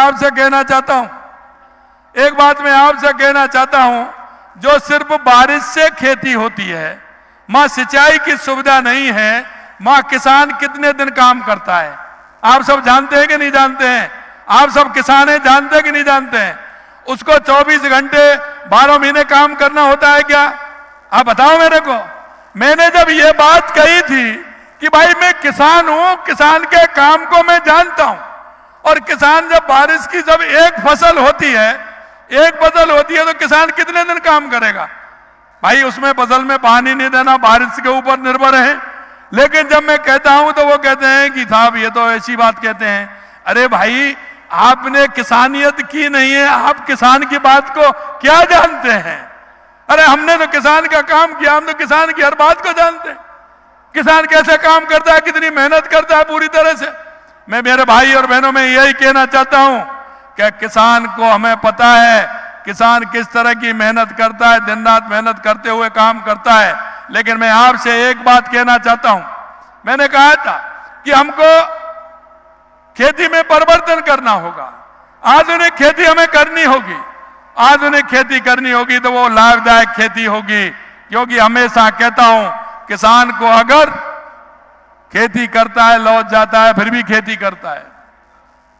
आपसे कहना चाहता हूं, एक बात मैं आपसे कहना चाहता हूं, जो सिर्फ बारिश से खेती होती है, मां सिंचाई की सुविधा नहीं है, मां किसान कितने दिन काम करता है आप सब जानते हैं कि नहीं जानते हैं? आप सब किसान हैं, जानते हैं कि नहीं जानते हैं? उसको 24 घंटे 12 महीने काम करना होता है क्या? आप बताओ मेरे को। मैंने जब ये बात कही थी कि भाई मैं किसान हूं, किसान के काम को मैं जानता हूं, और किसान जब बारिश की जब एक फसल होती है तो किसान कितने दिन काम करेगा? भाई उसमें फसल में पानी नहीं देना, बारिश के ऊपर निर्भर है। लेकिन जब मैं कहता हूं तो वो कहते हैं कि साहब ये तो ऐसी बात कहते हैं। अरे भाई आपने किसानियत की नहीं है, आप किसान की बात को क्या जानते हैं? अरे हमने तो किसान का काम किया, हम तो किसान की हर बात को जानते हैं। किसान कैसे काम करता है, कितनी मेहनत करता है पूरी तरह से। मैं मेरे भाई और बहनों में यही कहना चाहता हूं कि किसान को हमें पता है किसान किस तरह की मेहनत करता है, दिन रात मेहनत करते हुए काम करता है। लेकिन मैं आपसे एक बात कहना चाहता हूं, मैंने कहा था कि हमको खेती में परिवर्तन करना होगा, आधुनिक खेती हमें करनी होगी। आधुनिक खेती करनी होगी तो वो लाभदायक खेती होगी, क्योंकि हमेशा कहता हूं किसान को अगर खेती करता है, लौट जाता है, फिर भी खेती करता है,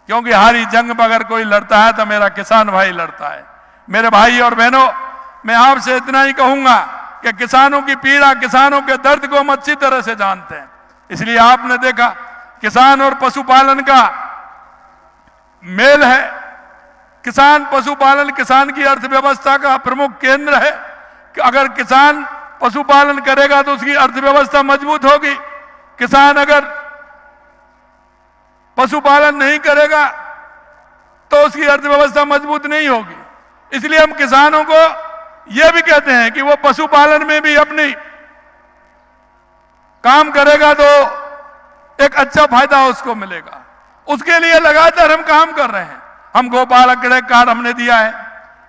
क्योंकि हारी जंग में अगर कोई लड़ता है तो मेरा किसान भाई लड़ता है। मेरे भाई और बहनों, मैं आपसे इतना ही कहूंगा कि किसानों की पीड़ा, किसानों के दर्द को हम अच्छी तरह से जानते हैं। इसलिए आपने देखा किसान और पशुपालन का मेल है। किसान पशुपालन किसान की अर्थव्यवस्था का प्रमुख केंद्र है कि अगर किसान पशुपालन करेगा तो उसकी अर्थव्यवस्था मजबूत होगी। किसान अगर पशुपालन नहीं करेगा तो उसकी अर्थव्यवस्था मजबूत नहीं होगी। इसलिए हम किसानों को यह भी कहते हैं कि वो पशुपालन में भी अपनी काम करेगा तो एक अच्छा फायदा उसको मिलेगा। उसके लिए लगातार हम काम कर रहे हैं। हम गोपालक क्रेडिट कार्ड हमने दिया है,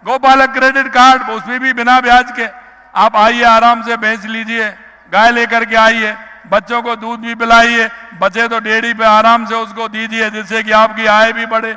गोपालक क्रेडिट कार्ड, उसमें भी बिना ब्याज के आप आइए, आराम से भैंस लीजिए, गाय लेकर के आइए, बच्चों को दूध भी पिलाइए, बचे तो डेयरी पे आराम से उसको दीजिए, जिससे कि आपकी आय भी बढ़े।